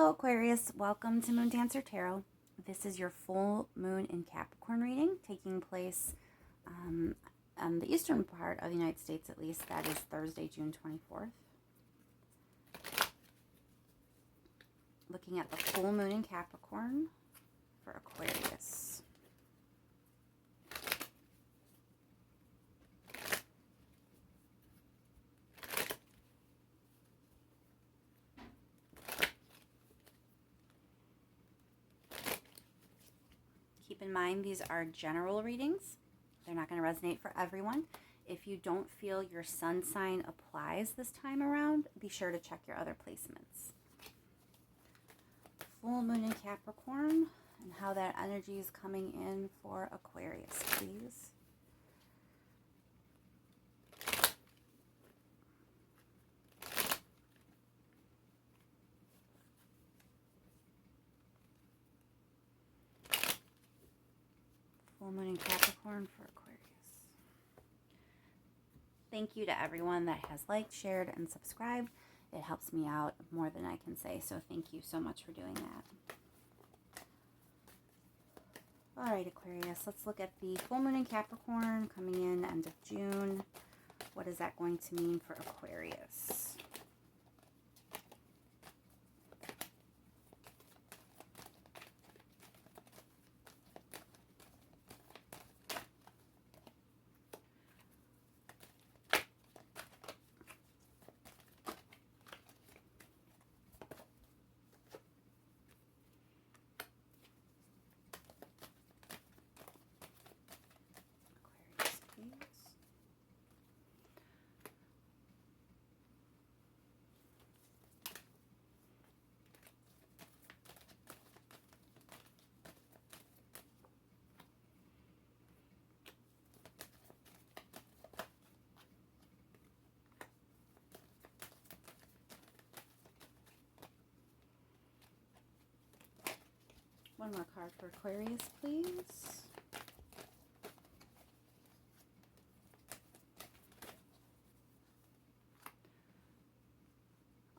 Hello Aquarius, welcome to Moon Dancer Tarot. This is your full moon in Capricorn reading taking place on the eastern part of the United States, at least. That is Thursday, June 24th. Looking at the full moon in Capricorn for Aquarius. Keep in mind, these are general readings. They're not going to resonate for everyone. If you don't feel your sun sign applies this time around, be sure to check your other placements. Full moon in Capricorn and how that energy is coming in for Aquarius, please. Full moon in Capricorn for Aquarius. Thank you to everyone that has liked, shared, and subscribed. It helps me out more than I can say, so thank you so much for doing that. All right, Aquarius, let's look at the full moon in Capricorn coming in end of June. What is that going to mean for Aquarius? One more card for Aquarius, please.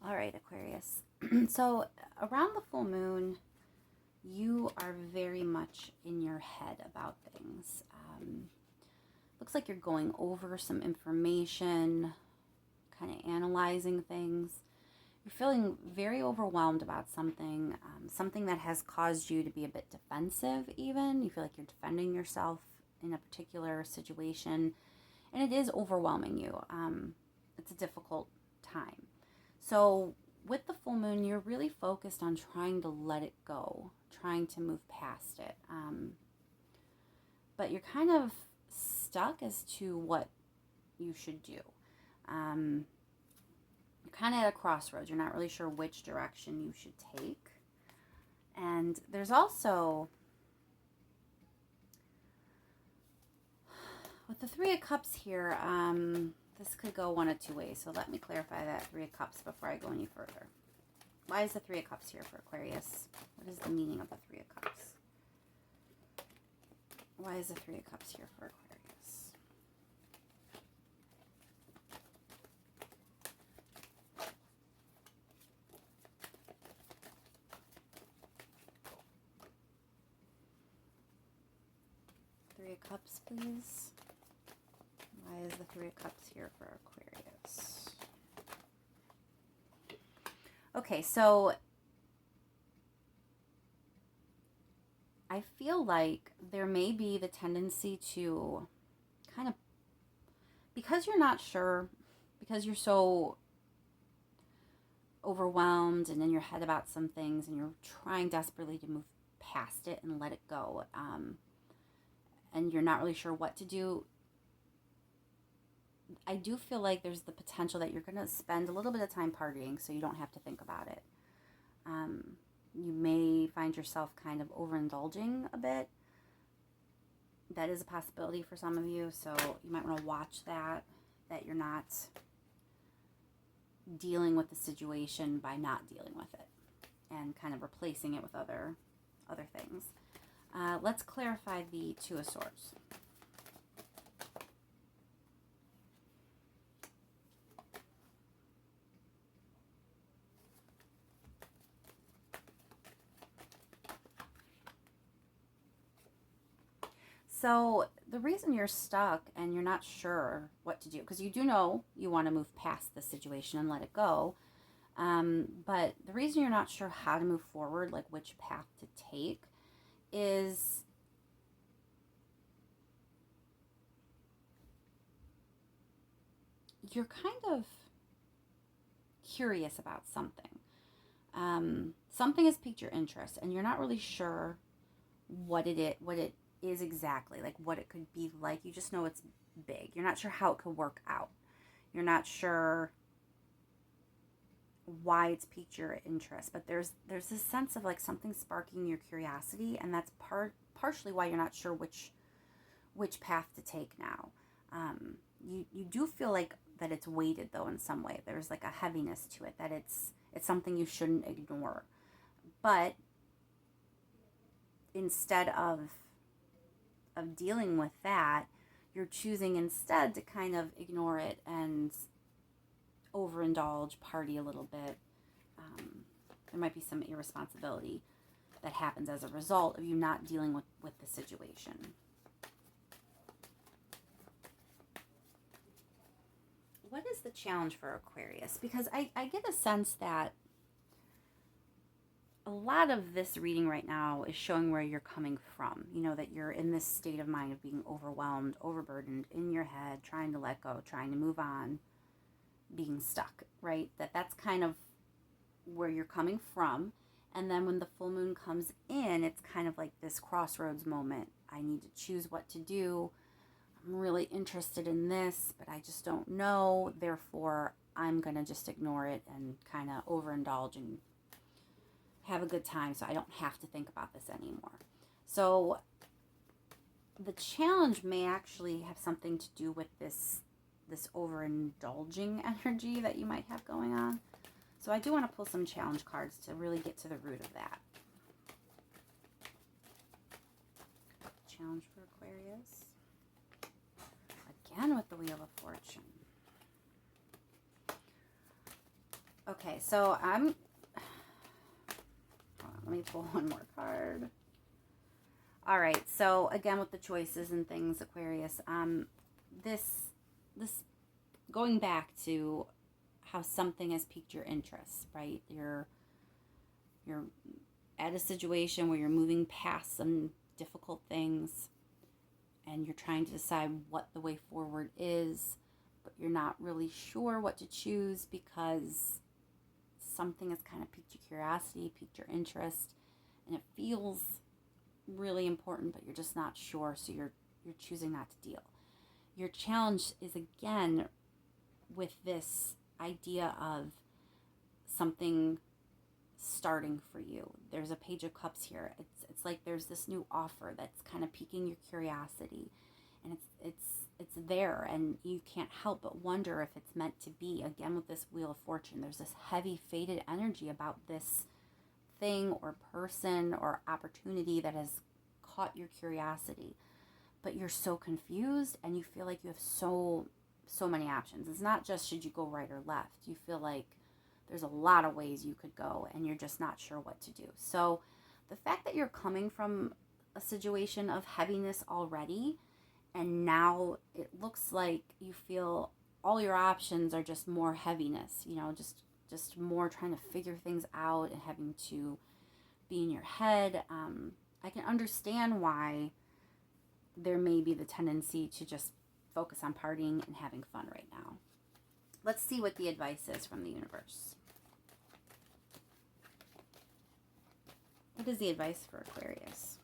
All right, Aquarius. So around the full moon, you are very much in your head about things. Looks like you're going over some information, kind of analyzing things. You're feeling very overwhelmed about something, something that has caused you to be a bit defensive even. You feel like you're defending yourself in a particular situation, and it is overwhelming you. It's a difficult time. So with the full moon, you're really focused on trying to let it go, trying to move past it. But you're kind of stuck as to what you should do. You're kind of at a crossroads. You're not really sure which direction you should take. And there's also, with the Three of Cups here, this could go one of two ways. So let me clarify that Three of Cups before I go any further. Why is the Three of Cups here for Aquarius? What is the meaning of the Three of Cups? Why is the Three of Cups here for Aquarius? Three of Cups, please. Why is the Three of Cups here for Aquarius? Okay, so I feel like there may be the tendency to kind of, because you're not sure, because you're so overwhelmed and in your head about some things, and you're trying desperately to move past it and let it go, and you're not really sure what to do, I do feel like there's the potential that you're going to spend a little bit of time partying so you don't have to think about it. You may find yourself kind of overindulging a bit. That is a possibility for some of you, so you might want to watch that you're not dealing with the situation by not dealing with it and kind of replacing it with other things. Let's clarify the Two of Swords. So the reason you're stuck and you're not sure what to do, because you do know you want to move past the situation and let it go, but the reason you're not sure how to move forward, like which path to take, is you're kind of curious about something. Something has piqued your interest, and you're not really sure what it is exactly, like what it could be like. You just know it's big. You're not sure how it could work out. You're not sure why it's piqued your interest, but there's this sense of like something sparking your curiosity, and that's partially why you're not sure which path to take now. You do feel like that it's weighted though in some way. There's like a heaviness to it, that it's something you shouldn't ignore. But instead of dealing with that, you're choosing instead to kind of ignore it and overindulge, party a little bit. There might be some irresponsibility that happens as a result of you not dealing with the situation. What is the challenge for Aquarius? Because I get a sense that a lot of this reading right now is showing where you're coming from. You know, that you're in this state of mind of being overwhelmed, overburdened, in your head, trying to let go, trying to move on, being stuck, right? That's kind of where you're coming from. And then when the full moon comes in, it's kind of like this crossroads moment. I need to choose what to do. I'm really interested in this, but I just don't know. Therefore, I'm going to just ignore it and kind of overindulge and have a good time so I don't have to think about this anymore. So the challenge may actually have something to do with this overindulging energy that you might have going on. So I do want to pull some challenge cards to really get to the root of that. Challenge for Aquarius. Again with the Wheel of Fortune. Okay, so let me pull one more card. All right, so again with the choices and things, Aquarius, this going back to how something has piqued your interest, right? You're at a situation where you're moving past some difficult things and you're trying to decide what the way forward is, but you're not really sure what to choose because something has kind of piqued your curiosity, piqued your interest, and it feels really important, but you're just not sure, so you're choosing not to deal. Your challenge is again with this idea of something starting for you. There's a Page of Cups here. It's like there's this new offer that's kind of piquing your curiosity, and it's there, and you can't help but wonder if it's meant to be. Again with this Wheel of Fortune, there's this heavy fated energy about this thing or person or opportunity that has caught your curiosity, but you're so confused and you feel like you have so many options. It's not just should you go right or left. You feel like there's a lot of ways you could go and you're just not sure what to do. So the fact that you're coming from a situation of heaviness already, and now it looks like you feel all your options are just more heaviness, you know, just more trying to figure things out and having to be in your head. I can understand why there may be the tendency to just focus on partying and having fun right now. Let's see what the advice is from the universe. What is the advice for Aquarius?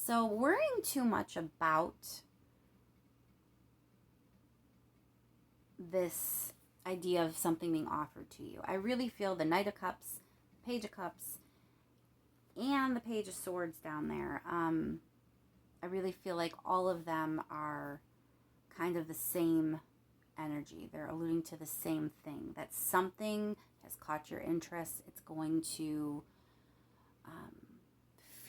So worrying too much about this idea of something being offered to you. I really feel the Knight of Cups, Page of Cups, and the Page of Swords down there. I really feel like all of them are kind of the same energy. They're alluding to the same thing, that something has caught your interest. It's going to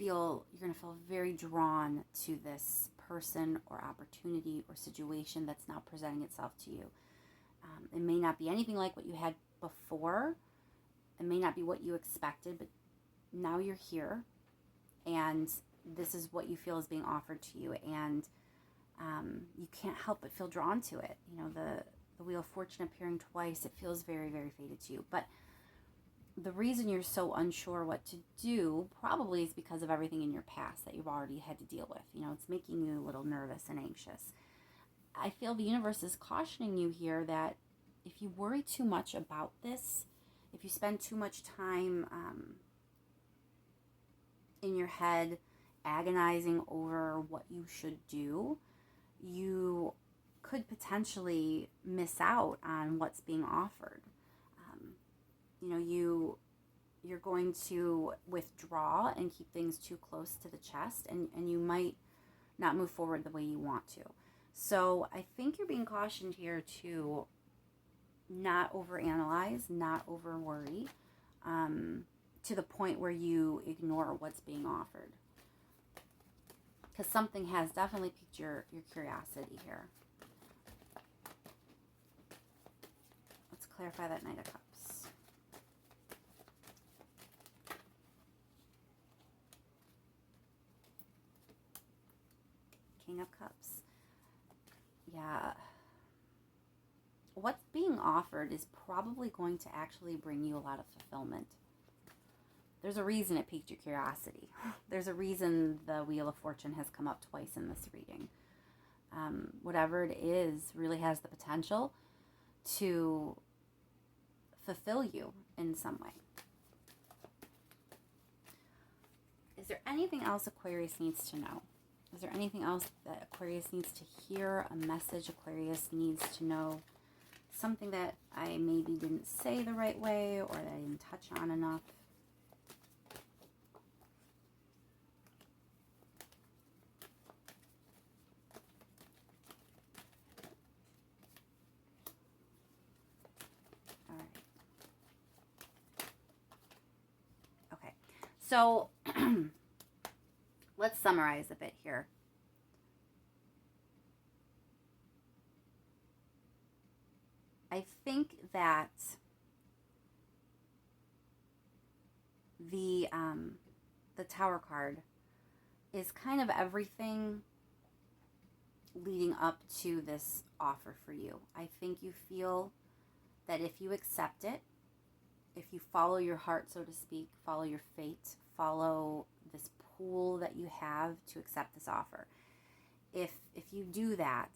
you're going to feel very drawn to this person or opportunity or situation that's now presenting itself to you. It may not be anything like what you had before. It may not be what you expected, but now you're here, and this is what you feel is being offered to you, and you can't help but feel drawn to it. You know, the Wheel of Fortune appearing twice, it feels very, very fated to you. But the reason you're so unsure what to do probably is because of everything in your past that you've already had to deal with. You know, it's making you a little nervous and anxious. I feel the universe is cautioning you here that if you worry too much about this, if you spend too much time in your head agonizing over what you should do, you could potentially miss out on what's being offered. You know, you're going to withdraw and keep things too close to the chest, and you might not move forward the way you want to. So I think you're being cautioned here to not overanalyze, not over worry, to the point where you ignore what's being offered. Because something has definitely piqued your curiosity here. Let's clarify that Knight of Cups. King of Cups. Yeah. What's being offered is probably going to actually bring you a lot of fulfillment. There's a reason it piqued your curiosity. There's a reason the Wheel of Fortune has come up twice in this reading. Whatever it is really has the potential to fulfill you in some way. Is there anything else Aquarius needs to know? Is there anything else that Aquarius needs to hear? A message Aquarius needs to know? Something that I maybe didn't say the right way, or that I didn't touch on enough? All right. Okay. So let's summarize a bit here. I think that the Tower card is kind of everything leading up to this offer for you. I think you feel that if you accept it, if you follow your heart, so to speak, follow your fate, follow this pool that you have to accept this offer, if you do that,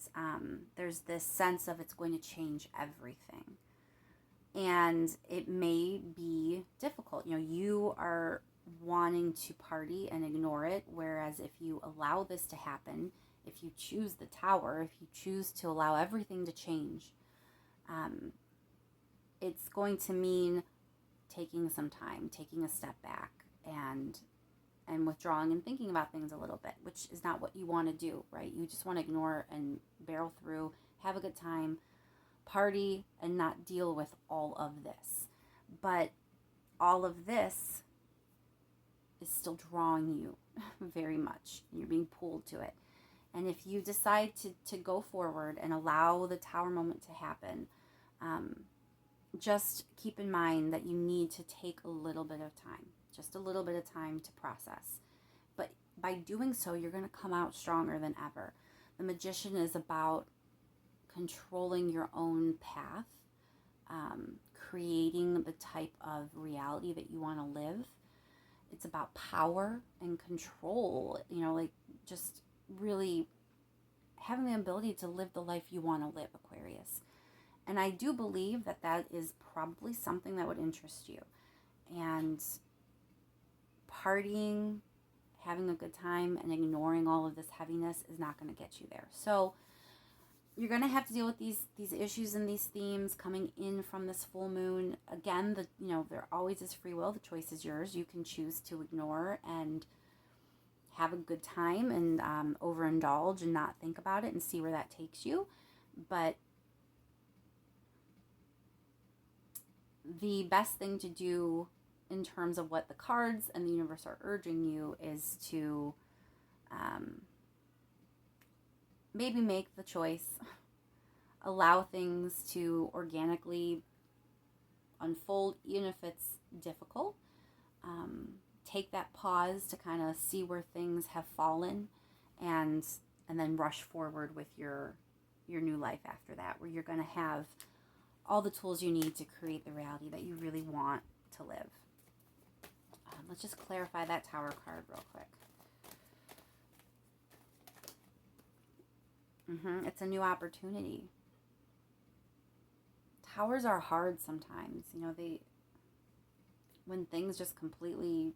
there's this sense of it's going to change everything. And it may be difficult. You know, you are wanting to party and ignore it, whereas if you allow this to happen, if you choose the Tower, if you choose to allow everything to change, it's going to mean taking some time, taking a step back, and withdrawing and thinking about things a little bit, which is not what you want to do, right? You just want to ignore and barrel through, have a good time, party, and not deal with all of this. But all of this is still drawing you very much. You're being pulled to it. And if you decide to go forward and allow the Tower moment to happen, just keep in mind that you need to take a little bit of time, just a little bit of time to process. But by doing so, you're going to come out stronger than ever. The Magician is about controlling your own path, creating the type of reality that you want to live. It's about power and control, you know, like just really having the ability to live the life you want to live, Aquarius. And I do believe that that is probably something that would interest you. And partying, having a good time, and ignoring all of this heaviness is not going to get you there. So you're going to have to deal with these issues and these themes coming in from this full moon. Again, there always is free will. The choice is yours. You can choose to ignore and have a good time and overindulge and not think about it and see where that takes you. But the best thing to do in terms of what the cards and the universe are urging you is to maybe make the choice, allow things to organically unfold, even if it's difficult. Take that pause to kind of see where things have fallen, and then rush forward with your new life after that, where you're going to have all the tools you need to create the reality that you really want to live. Let's just clarify that Tower card real quick. It's a new opportunity. Towers are hard sometimes. When things just completely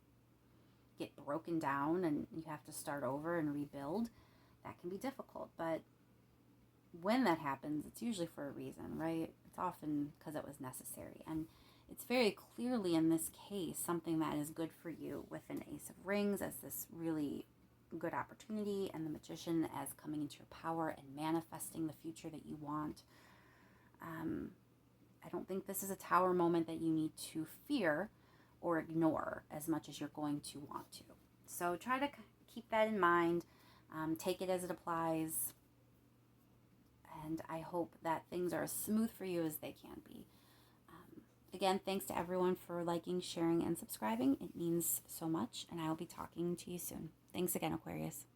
get broken down and you have to start over and rebuild, that can be difficult. But when that happens, it's usually for a reason, right? It's often because it was necessary. And it's very clearly in this case something that is good for you, with an Ace of Rings as this really good opportunity, and the Magician as coming into your power and manifesting the future that you want. I don't think this is a Tower moment that you need to fear or ignore as much as you're going to want to. So try to keep that in mind. Take it as it applies. And I hope that things are as smooth for you as they can be. Again, thanks to everyone for liking, sharing, and subscribing. It means so much, and I will be talking to you soon. Thanks again, Aquarius.